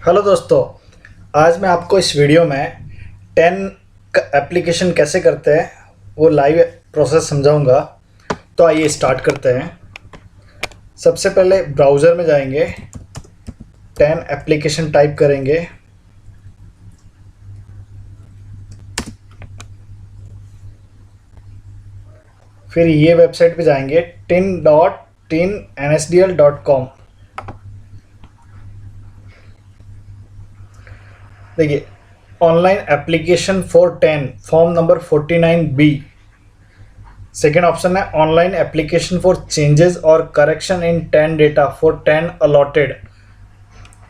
Hello दोस्तों, आज मैं आपको इस वीडियो में 10 एप्लीकेशन कैसे करते हैं वो लाइव प्रोसेस समझाऊंगा। तो आइए स्टार्ट करते हैं। सबसे पहले ब्राउज़र में जाएंगे, 10 एप्लीकेशन टाइप करेंगे। फिर ये वेबसाइट पे जाएंगे tin.tinnsdl.com। देखिए, online application for 10 form number 49B। Second option है ऑनलाइन एप्लीकेशन फॉर चेंजेस और correction in 10 data for 10 allotted.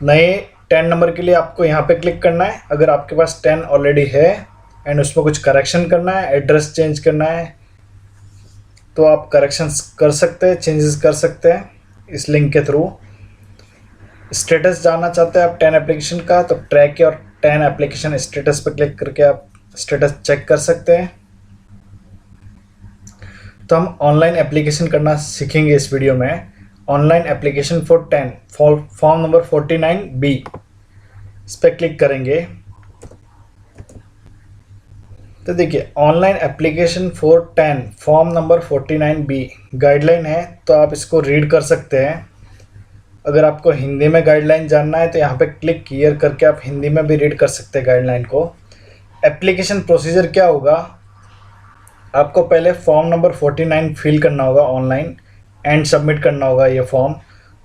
नए 10 नंबर के लिए आपको यहाँ पे क्लिक करना है। अगर आपके पास 10 ऑलरेडी है एंड उसमें कुछ करेक्शन करना है, एड्रेस चेंज करना है, तो आप करेक्शंस कर सकते हैं, चेंजेस कर सकते हैं इस लिंक के थ्रू। स्टेटस जानना चाहते हैं आप 10 एप्लीकेशन का, तो ट्रैक और 10 एप्लीकेशन स्टेटस पर क्लिक करके आप स्टेटस चेक कर सकते हैं। तो हम ऑनलाइन एप्लीकेशन करना सीखेंगे इस वीडियो में। Online application for 10 form number 49B, इस पर क्लिक करेंगे। तो देखिए, online application for 10 form number 49B guideline है, तो आप इसको रीड कर सकते हैं। अगर आपको हिंदी में गाइडलाइन जानना है तो यहाँ पे क्लिक हियर करके आप हिंदी में भी रीड कर सकते हैं गाइडलाइन को। एप्लीकेशन प्रोसीजर क्या होगा, आपको पहले फॉर्म नंबर 49 फिल करना होगा ऑनलाइन एंड सबमिट करना होगा ये फॉर्म।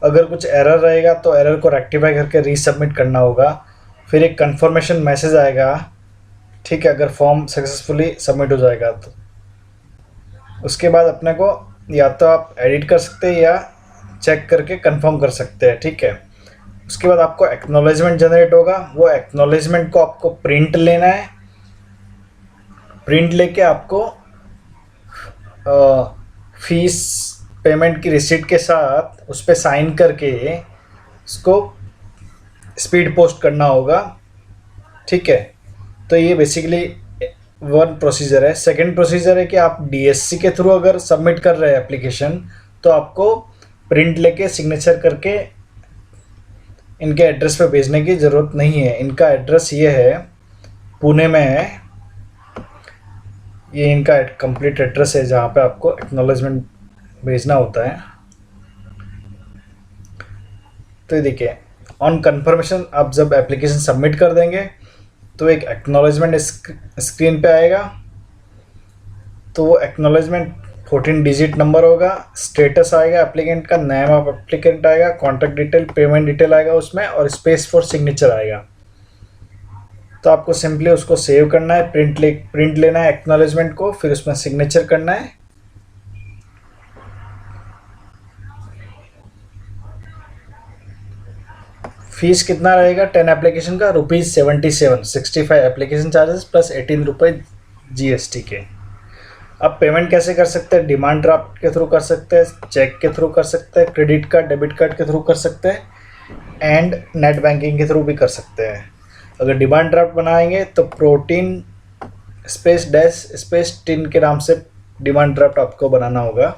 अगर कुछ एरर रहेगा तो एरर को रेक्टिफाई करके रीसबमिट करना होगा। फिर एक कंफर्मेशन मैसेज आएगा, ठीक है, अगर फॉर्म सक्सेसफुली सबमिट हो जाएगा तो। उसके बाद अपने को या तो आप एडिट कर सकते हैं या चेक करके कंफर्म कर सकते हैं, ठीक है। उसके बाद आपको एक्नॉलेजमेंट जनरेट होगा। वो एक्नॉलेजमेंट को आपको प्रिंट लेना है। प्रिंट लेके आपको फीस पेमेंट की रिसीट के साथ उस पर साइन करके उसको स्पीड पोस्ट करना होगा, ठीक है। तो ये बेसिकली वन प्रोसीजर है। सेकंड प्रोसीजर है कि आप डीएससी के थ्रू अगर सबमिट कर रहे हैं एप्लीकेशन, तो आपको प्रिंट लेके सिग्नेचर करके इनके एड्रेस पे भेजने की ज़रूरत नहीं है। इनका एड्रेस ये है, पुणे में है। ये इनका कंप्लीट एड्रेस है जहाँ पे आपको एक्नॉलेजमेंट भेजना होता है। तो ये देखिए, ऑन कंफर्मेशन आप जब एप्लीकेशन सबमिट कर देंगे तो एक एक्नॉलेजमेंट स्क्रीन पे आएगा। तो वो एक्नॉलेजमेंट 14 डिजिट नंबर होगा। स्टेटस आएगा, एप्लीकेंट का नेम ऑफ एप्लीकेंट आएगा, कॉन्टैक्ट डिटेल, पेमेंट डिटेल आएगा उसमें, और स्पेस फॉर सिग्नेचर आएगा। तो आपको सिंपली उसको सेव करना है, प्रिंट लेना है एक्नॉलेजमेंट को, फिर उसमें सिग्नेचर करना है। फीस कितना रहेगा 10 एप्लीकेशन का, ₹77, 65 एप्लीकेशन चार्जेस प्लस 18 रुपये GST के। अब पेमेंट कैसे कर सकते हैं, डिमांड ड्राफ्ट के थ्रू कर सकते हैं, चेक के थ्रू कर सकते हैं, क्रेडिट कार्ड डेबिट कार्ड के थ्रू कर सकते हैं, एंड नेट बैंकिंग के थ्रू भी कर सकते हैं। अगर डिमांड ड्राफ्ट बनाएंगे तो Protean space dash space TIN के नाम से डिमांड ड्राफ्ट आपको बनाना होगा।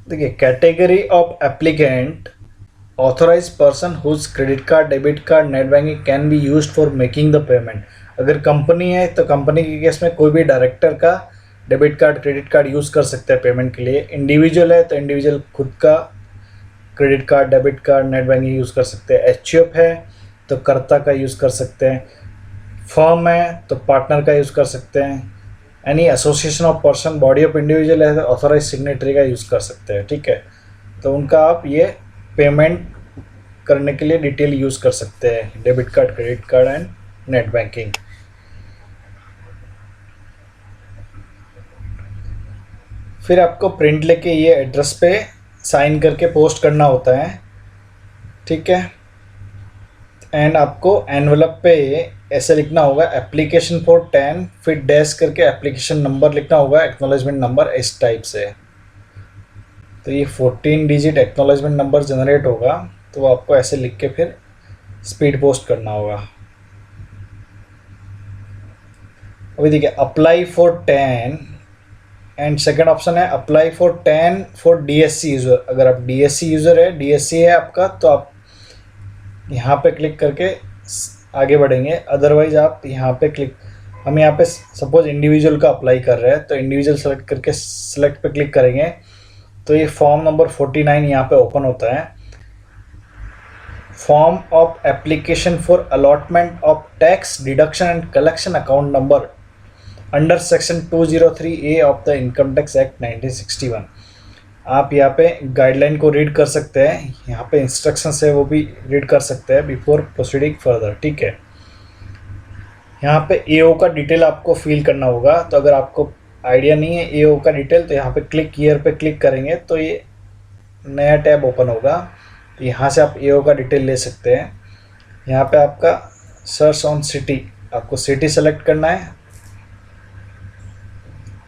देखिए, category of applicant, authorise person whose credit card debit card net banking can be used for making the payment. अगर कंपनी है तो कंपनी के केस में कोई भी डायरेक्टर का debit card credit card use कर सकते हैं पेमेंट के लिए। इंडिविजुअल है तो इंडिविजुअल खुद का credit card debit card net banking use कर सकते हैं। एचयूएफ है तो कर्ता का यूज़ कर सकते हैं। फर्म है तो पार्टनर का यूज़ कर सकते हैं। Any association of person, body of individual है तो ऑथोराइज सिग्नेटरी का यूज़ कर सकते हैं, ठीक है। तो उनका आप ये पेमेंट करने के लिए डिटेल यूज़ कर सकते हैं, debit card, credit card and net banking. फिर आपको प्रिंट लेके ये एड्रेस पे साइन करके पोस्ट करना होता है, ठीक है। एंड आपको एनवलप पे ऐसे लिखना होगा एप्लीकेशन फॉर 10, फिर डैश करके एप्लीकेशन नंबर लिखना होगा, एक्नॉलेजमेंट नंबर इस टाइप से। तो ये 14 डिजिट एक्नॉलेजमेंट नंबर जनरेट होगा, तो आपको ऐसे लिख के फिर स्पीड पोस्ट करना होगा। अभी देखिए, apply for 10 and second option है apply for 10 for DSC user. अगर आप डीएससी यूज़र है, डीएससी है आपका, तो आप यहाँ पे क्लिक करके आगे बढ़ेंगे। अदरवाइज आप यहाँ पे क्लिक, हम यहाँ पे सपोज इंडिविजुअल का अप्लाई कर रहे हैं तो इंडिविजुअल सेलेक्ट करके सेलेक्ट पे क्लिक करेंगे तो ये फॉर्म नंबर 49 यहाँ पे ओपन होता है। Form of application for allotment of tax deduction and collection account number under section 203A of the income tax act 1961। आप यहाँ पे गाइडलाइन को रीड कर सकते हैं, यहाँ पे इंस्ट्रक्शंस है वो भी रीड कर सकते हैं बिफोर प्रोसीडिंग फर्दर। ठीक है, यहाँ पे एओ का डिटेल आपको फिल करना होगा। तो अगर आपको आइडिया नहीं है एओ का डिटेल तो यहाँ पे क्लिक हियर पे क्लिक करेंगे तो ये नया टैब ओपन होगा। तो यहाँ से आप एओ का डिटेल ले सकते हैं। यहाँ पे आपका सर्च ऑन सिटी, आपको सिटी सेलेक्ट करना है।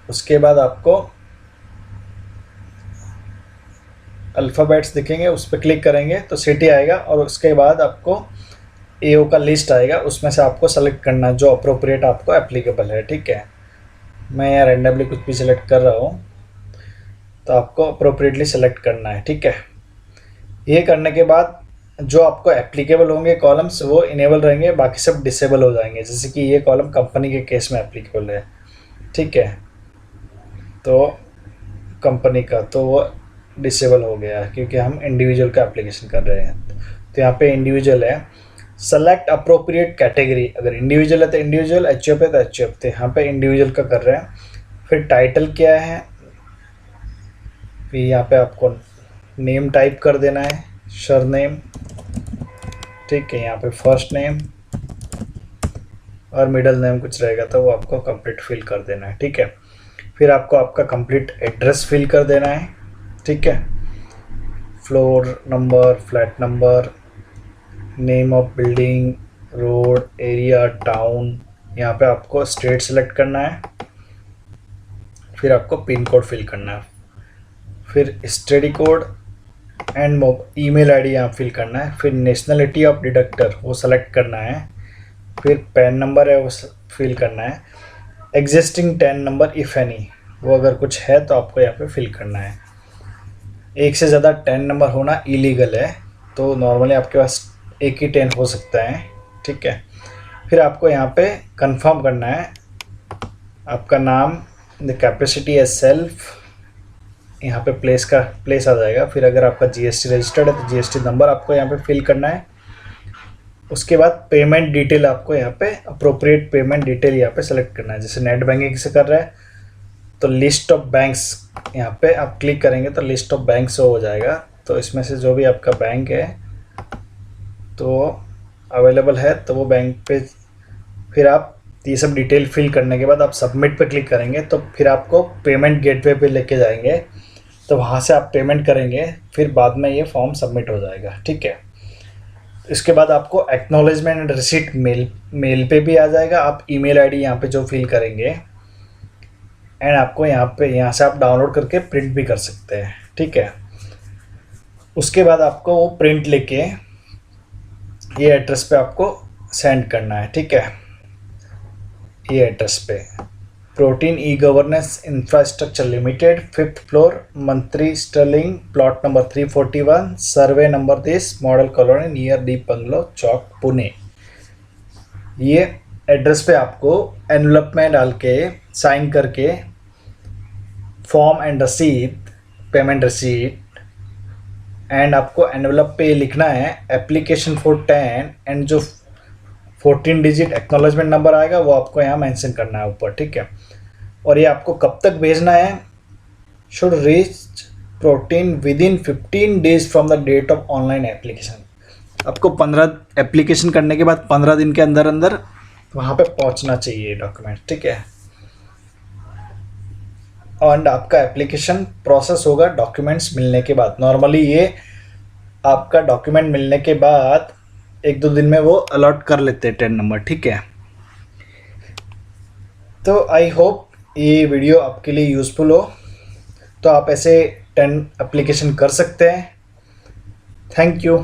उसके बाद आपको अल्फ़ाबेट्स दिखेंगे, उस पर क्लिक करेंगे तो सिटी आएगा और उसके बाद आपको एओ का लिस्ट आएगा, उसमें से आपको सेलेक्ट करना है जो अप्रोप्रिएट आपको एप्लीकेबल है। ठीक है, मैं यहाँ रैंडमली कुछ भी सिलेक्ट कर रहा हूँ, तो आपको अप्रोप्रिएटली सेलेक्ट करना है। ठीक है, ये करने के बाद जो आपको एप्लीकेबल होंगे कॉलम्स वो इनेबल रहेंगे, बाकी सब डिसेबल हो जाएंगे। जैसे कि ये कॉलम कंपनी के केस में एप्लीकेबल है। ठीक है, तो कंपनी का तो वो डिसेबल हो गया क्योंकि हम इंडिविजुअल का एप्लीकेशन कर रहे हैं। तो यहाँ पे इंडिविजुअल है, सेलेक्ट अप्रोप्रिएट कैटेगरी। अगर इंडिविजुअल है तो इंडिविजुअल, एचयूएफ है तो एचयूएफ। तो यहाँ पे इंडिविजुअल का कर रहे हैं। फिर टाइटल क्या है, फिर यहाँ पे आपको नेम टाइप कर देना है, सरनेम। ठीक है, यहाँ पे फर्स्ट नेम और मिडिल नेम कुछ रहेगा तो वो आपको कंप्लीट फिल कर देना है। ठीक है, फिर आपको आपका कंप्लीट एड्रेस फिल कर देना है। ठीक है, floor number, flat number, name of building, road, area, town. यहाँ पे आपको स्टेट सेलेक्ट करना है। फिर आपको पिन कोड फिल करना है। फिर study code and email ID यहाँ फिल करना है। फिर नेशनलिटी ऑफ डिडक्टर वो सेलेक्ट करना है। फिर पैन नंबर है वो फिल करना है। Existing tan number if any, वो अगर कुछ है तो आपको यहाँ पे फिल करना है। एक से ज़्यादा टैन नंबर होना इलीगल है, तो नॉर्मली आपके पास एक ही टैन हो सकता है। ठीक है, फिर आपको यहाँ पे कंफर्म करना है आपका नाम, द कैपेसिटी एज सेल्फ, यहाँ पे प्लेस आ जाएगा। फिर अगर आपका जीएसटी रजिस्टर्ड है तो जीएसटी नंबर आपको यहाँ पे फिल करना है। उसके बाद पेमेंट डिटेल आपको यहाँ पे अप्रोप्रिएट पेमेंट डिटेल यहाँ पे सेलेक्ट करना है। जैसे नेट बैंकिंग से कर रहा है तो लिस्ट ऑफ बैंक्स यहाँ पे आप क्लिक करेंगे तो लिस्ट ऑफ बैंक शो हो जाएगा। तो इसमें से जो भी आपका बैंक है तो अवेलेबल है तो वो बैंक पे फिर आप ये सब डिटेल फिल करने के बाद आप सबमिट पे क्लिक करेंगे तो फिर आपको पेमेंट गेटवे पे लेके जाएंगे, तो वहाँ से आप पेमेंट करेंगे। फिर बाद में ये फॉर्म सबमिट हो जाएगा। ठीक है, इसके बाद आपको एक्नॉलेजमेंट एंड रिसीट मेल पे भी आ जाएगा। आप ईमेल आईडी यहाँ पे जो फिल करेंगे एंड आपको यहाँ से आप डाउनलोड करके प्रिंट भी कर सकते हैं। ठीक है, उसके बाद आपको वो प्रिंट लेके ये एड्रेस पे आपको सेंड करना है। ठीक है, ये एड्रेस पे Protean e governance infrastructure limited, 5th floor, Mantri Sterling, plot number 341, survey number 10, model colony near Deep bungalow Chowk, Pune. ये एड्रेस पे आपको एनवलप में डाल के साइन करके फॉर्म एंड रसीद, पेमेंट रसीद, एंड आपको एनवलप पे लिखना है एप्लीकेशन फॉर 10 एंड जो 14 डिजिट एक्नॉलेजमेंट नंबर आएगा वो आपको यहाँ मेंशन करना है ऊपर। ठीक है, और ये आपको कब तक भेजना है, should reach Protean within 15 days from the date of online application. आपको 15 एप्लीकेशन करने के बाद 15 दिन के अंदर अंदर वहाँ पे पहुँचना चाहिए डॉक्यूमेंट। ठीक है, और आपका एप्लीकेशन प्रोसेस होगा डॉक्यूमेंट्स मिलने के बाद। नॉर्मली ये आपका डॉक्यूमेंट मिलने के बाद 1-2 दिन में वो अलॉट कर लेते हैं 10 नंबर। ठीक है, तो आई होप ये वीडियो आपके लिए यूज़फुल हो, तो आप ऐसे 10 एप्लीकेशन कर सकते हैं। Thank you.